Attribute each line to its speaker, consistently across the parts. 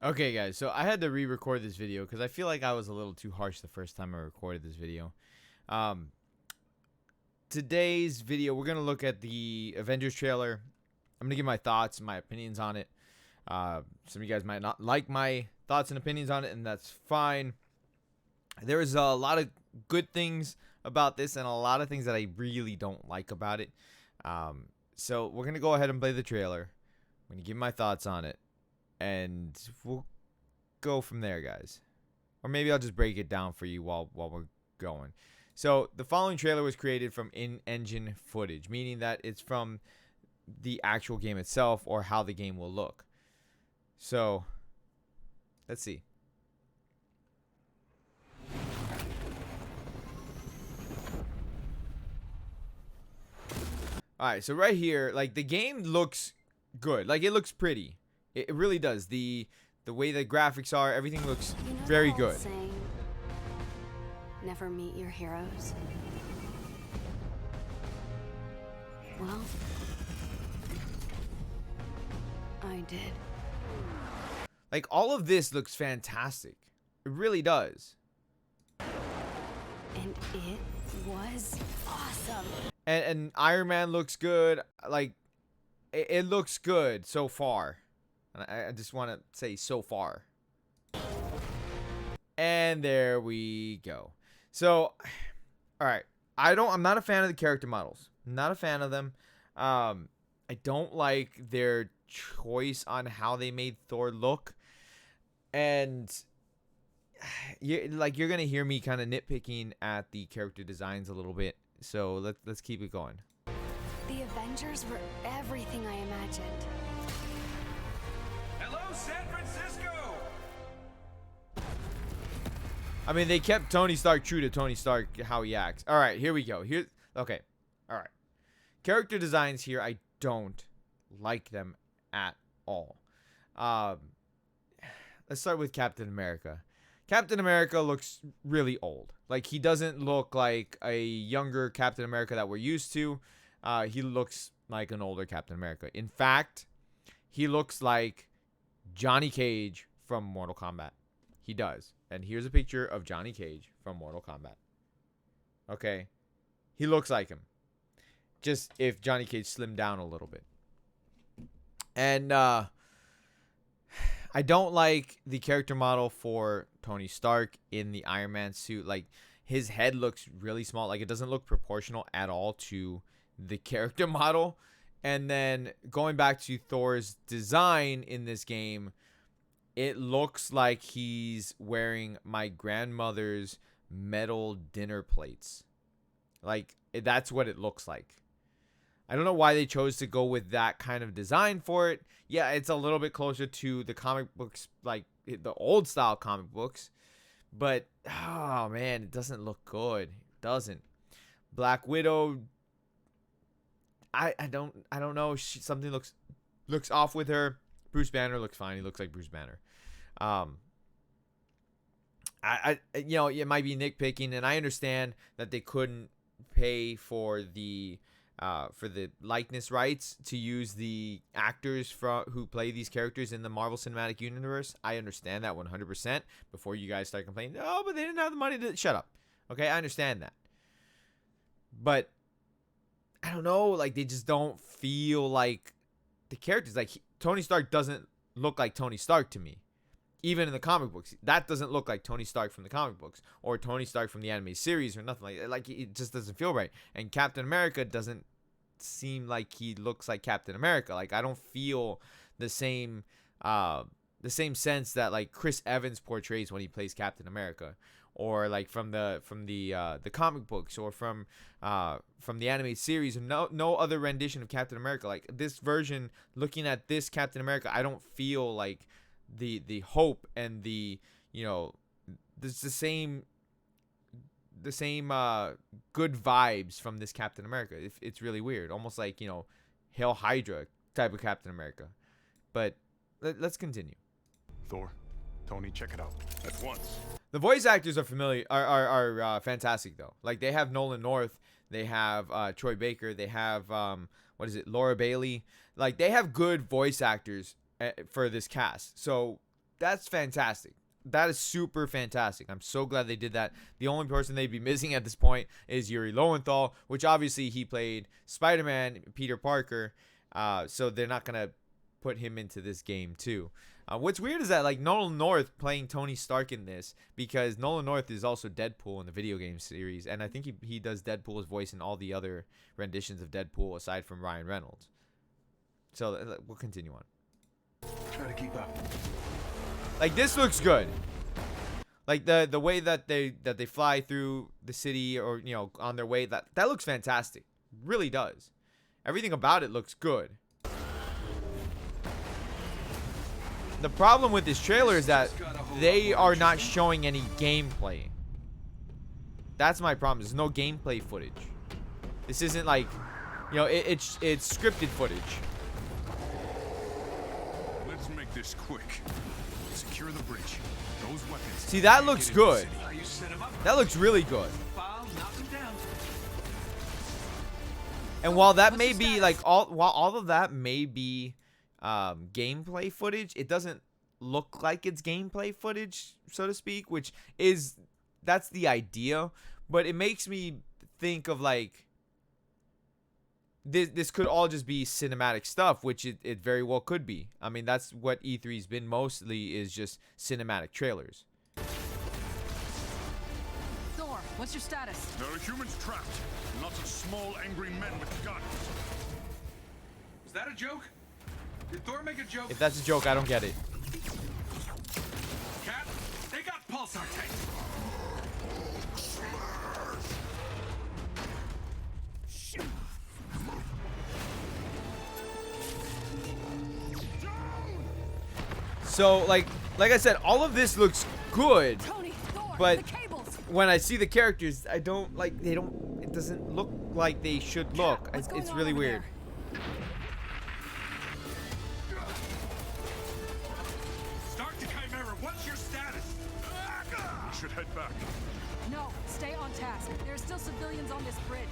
Speaker 1: Okay, guys, so I had to re-record this video because I feel like I was a little too harsh the first time I recorded this video. Um, Today's video, we're gonna look at the Avengers trailer. I'm gonna give my thoughts and my opinions on it. Some of you guys might not like my thoughts and opinions on it, and that's fine. There's a lot of good things about this, and a lot of things that I really don't like about it. So we're gonna go ahead and play the trailer. I'm gonna give my thoughts on it, and we'll go from there, guys. Or maybe I'll just break it down for you while we're going. So the following trailer was created from in-engine footage, meaning that it's from the actual game itself or how the game will look. So let's see. All right, so right here, like the game looks good. Like it looks pretty. It really does. The way the graphics are, everything looks very good.
Speaker 2: Saying, never meet your heroes. Well, I did.
Speaker 1: Like all of this looks fantastic. It really does.
Speaker 2: And it was awesome.
Speaker 1: And Iron Man looks good. Like it looks good so far. And I just want to say so far. And there we go. So, all right. I'm not a fan of the character models. I'm not a fan of them. I don't like their choice on how they made Thor look. And you're gonna hear me kind of nitpicking at the character designs a little bit. So let's keep it going.
Speaker 2: The Avengers were everything I imagined.
Speaker 3: Hello, San Francisco!
Speaker 1: I mean, they kept Tony Stark true to Tony Stark, how he acts. All right, here we go. Okay. All right. Character designs here, I don't like them at all. Let's start with Captain America. Captain America looks really old. Like, he doesn't look like a younger Captain America that we're used to. He looks like an older Captain America. In fact, he looks like Johnny Cage from Mortal Kombat. He does. And here's a picture of Johnny Cage from Mortal Kombat. Okay. He looks like him. Just if Johnny Cage slimmed down a little bit. And I don't like the character model for Tony Stark in the Iron Man suit. Like, his head looks really small. Like, it doesn't look proportional at all to the character model. And then going back to Thor's design in this game, it looks like he's wearing my grandmother's metal dinner plates. Like, that's what it looks like. I don't know why they chose to go with that kind of design for it. Yeah, it's a little bit closer to the comic books, like the old style comic books. But, oh man, it doesn't look good. It doesn't. Black Widow, I don't know. Something looks off with her. Bruce Banner looks fine. He looks like Bruce Banner. It might be nitpicking, and I understand that they couldn't pay for the likeness rights to use the actors who play these characters in the Marvel Cinematic Universe. I understand that 100%. Before you guys start complaining, oh, but they didn't have the money to shut up. Okay, I understand that, but I don't know. Like, they just don't feel like the characters. Like, Tony Stark doesn't look like Tony Stark to me. Even in the comic books, that doesn't look like Tony Stark from the comic books or Tony Stark from the anime series or nothing like that. Like, it just doesn't feel right. And Captain America doesn't seem like he looks like Captain America. Like, I don't feel the same sense that like Chris Evans portrays when he plays Captain America, or like from the comic books, or from the anime series, and no other rendition of Captain America. Like, this version, looking at this Captain America, I don't feel like the hope and the there's the same good vibes from this Captain America. It's really weird, almost like Hail Hydra type of Captain America. But let's continue.
Speaker 3: Thor, Tony, check it out. At once.
Speaker 1: The voice actors are fantastic though. Like, they have Nolan North, they have Troy Baker, they have Laura Bailey. Like, they have good voice actors for this cast. So that's fantastic. That is super fantastic. I'm so glad they did that. The only person they'd be missing at this point is Yuri Lowenthal, which obviously he played Spider-Man, Peter Parker. So they're not gonna put him into this game too. What's weird is that like Nolan North playing Tony Stark in this, because Nolan North is also Deadpool in the video game series, and I think he does Deadpool's voice in all the other renditions of Deadpool aside from Ryan Reynolds. So we'll continue on.
Speaker 3: Try to keep up.
Speaker 1: Like, this looks good. Like the way that they fly through the city, or you know, on their way, that looks fantastic. Really does. Everything about it looks good. The problem with this trailer is that they are not showing any gameplay. That's my problem. There's no gameplay footage. This isn't like, you know, it's scripted footage.
Speaker 3: Let's make this quick. Secure the bridge. Those weapons.
Speaker 1: See, that looks good. That looks really good. And while that may be like while all of that may be gameplay footage, it doesn't look like it's gameplay footage, so to speak, which is, that's the idea. But it makes me think of like, this could all just be cinematic stuff, which it very well could be. I mean, that's what E3's been mostly, is just cinematic trailers.
Speaker 4: Thor, what's your status?
Speaker 3: There are humans trapped. Lots of small, angry men with guns.
Speaker 5: Is that a joke? Did Thor make a joke?
Speaker 1: If that's a joke, I don't get it.
Speaker 5: Cat, they got pulsar tanks.
Speaker 1: So like I said, all of this looks good,
Speaker 4: Tony, Thor,
Speaker 1: but
Speaker 4: the cables.
Speaker 1: when I see the characters, I don't like, it doesn't look like they should look.
Speaker 4: What's going
Speaker 1: It's
Speaker 4: on
Speaker 1: really
Speaker 4: over
Speaker 1: weird.
Speaker 4: there?
Speaker 5: Start to Chimera, what's your status?
Speaker 3: We should head back.
Speaker 4: No, stay on task. There are still civilians on this bridge.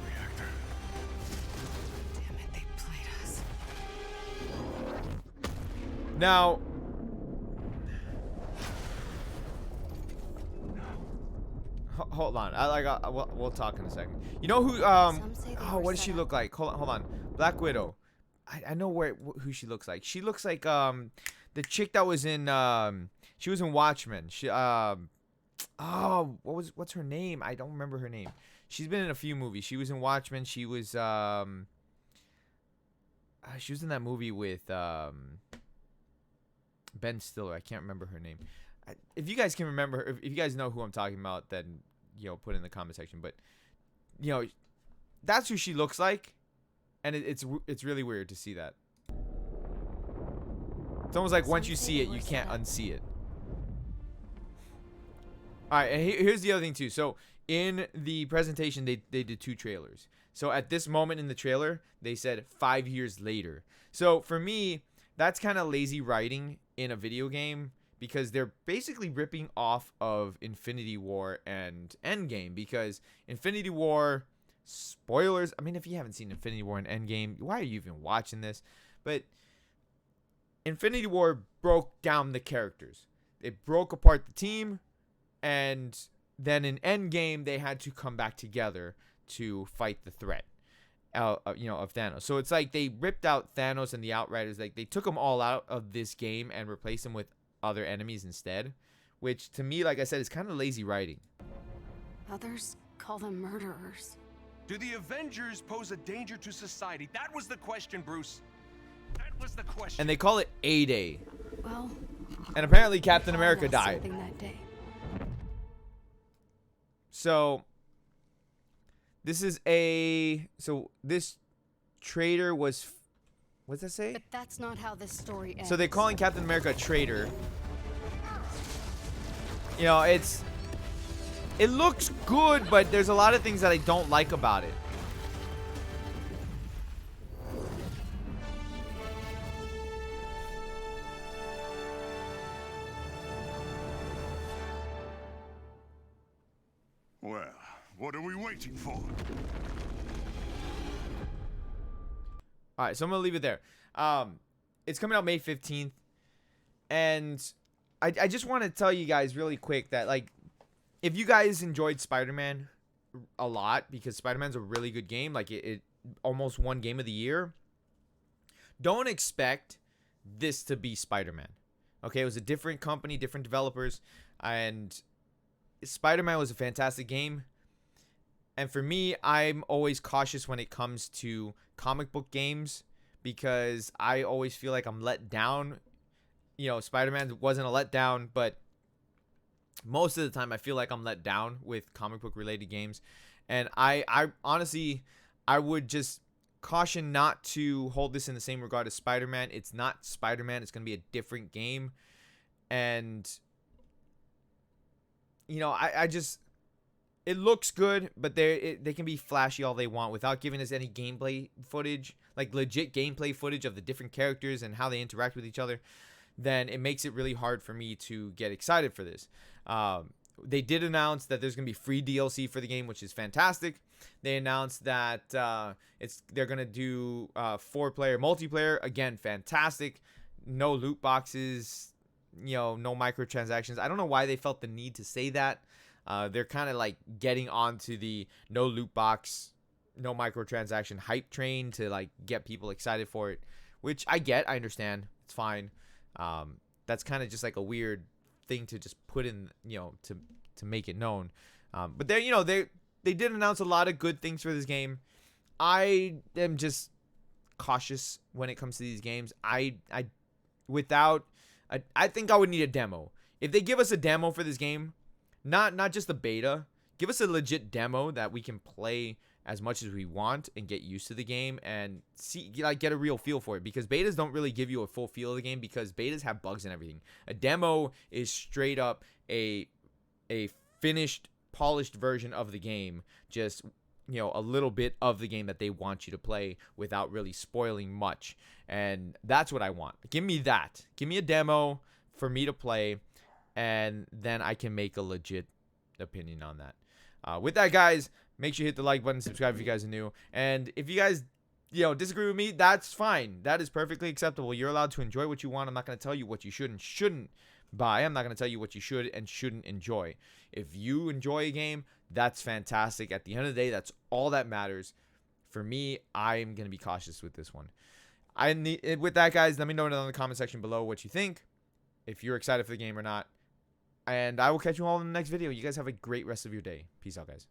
Speaker 3: Reactor.
Speaker 4: Damn it, they played us.
Speaker 1: Now, hold on. We'll talk in a second. You know who?
Speaker 2: Some say they
Speaker 1: Oh,
Speaker 2: were
Speaker 1: what does
Speaker 2: set
Speaker 1: she
Speaker 2: up.
Speaker 1: look like? Hold on. Black Widow. I know who she looks like. She looks like the chick that was in she was in Watchmen. She what's her name? I don't remember her name. She's been in a few movies. She was in Watchmen. She was in that movie with Ben Stiller. I can't remember her name. If you guys can remember, if you guys know who I'm talking about, then, you know, put it in the comment section. But, you know, that's who she looks like, and it's really weird to see that. It's almost like once you see it, you can't unsee it. All right, and here's the other thing too. So in the presentation, they did two trailers. So at this moment in the trailer, they said 5 years later. So for me, that's kind of lazy writing in a video game, because they're basically ripping off of Infinity War and Endgame. Because Infinity War, spoilers, I mean, if you haven't seen Infinity War and Endgame, why are you even watching this? But Infinity War broke down the characters. It broke apart the team, and then in Endgame, they had to come back together to fight the threat, of Thanos. So it's like they ripped out Thanos and the Outriders. Like, they took them all out of this game and replaced them with other enemies instead, which to me, like I said, is kind of lazy writing.
Speaker 2: Others call them murderers.
Speaker 5: Do the Avengers pose a danger to society? That was the question, Bruce. That was the question.
Speaker 1: And they call it A-Day.
Speaker 2: Well,
Speaker 1: And apparently Captain
Speaker 2: I
Speaker 1: America
Speaker 2: lost
Speaker 1: died.
Speaker 2: something that day.
Speaker 1: So this traitor was, what's that say?
Speaker 2: But that's not how this story ends.
Speaker 1: So they're calling Captain America a traitor. You know, it looks good, but there's a lot of things that I don't like about it.
Speaker 3: Well, what are we waiting for?
Speaker 1: All right, so I'm gonna leave it there. It's coming out May 15th, and I just want to tell you guys really quick that, like, if you guys enjoyed Spider-Man a lot, because Spider-Man's a really good game, like it almost won Game of the Year, don't expect this to be Spider-Man. Okay, it was a different company, different developers, and Spider-Man was a fantastic game. And for me, I'm always cautious when it comes to comic book games, because I always feel like I'm let down. You know, Spider-Man wasn't a letdown, but most of the time I feel like I'm let down with comic book related games. And I honestly, I would just caution not to hold this in the same regard as Spider-Man. It's not Spider-Man. It's going to be a different game. And, you know, I just, it looks good, but they can be flashy all they want without giving us any gameplay footage, like legit gameplay footage of the different characters and how they interact with each other. Then it makes it really hard for me to get excited for this. They did announce that there's going to be free DLC for the game, which is fantastic. They announced that they're going to do 4-player multiplayer. Again, fantastic. No loot boxes, you know, no microtransactions. I don't know why they felt the need to say that. They're kind of like getting onto the no loot box, no microtransaction hype train to like get people excited for it, which I get. I understand. It's fine. That's kind of just like a weird thing to just put in, you know, to make it known. But they, you know, they did announce a lot of good things for this game. I am just cautious when it comes to these games. I think I would need a demo. If they give us a demo for this game, not just the beta, give us a legit demo that we can play as much as we want and get used to the game and see, like, get a real feel for it, because betas don't really give you a full feel of the game, because betas have bugs and everything. A demo is straight up a finished, polished version of the game, just, you know, a little bit of the game that they want you to play without really spoiling much. And that's what I want. Give me that. Give me a demo for me to play, and then I can make a legit opinion on that. With that, guys, make sure you hit the like button, subscribe if you guys are new. And if you guys, you know, disagree with me, that's fine. That is perfectly acceptable. You're allowed to enjoy what you want. I'm not going to tell you what you should and shouldn't buy. I'm not going to tell you what you should and shouldn't enjoy. If you enjoy a game, that's fantastic. At the end of the day, that's all that matters. For me, I'm going to be cautious with this one. With that, guys, let me know in the comment section below what you think, if you're excited for the game or not. And I will catch you all in the next video. You guys have a great rest of your day. Peace out, guys.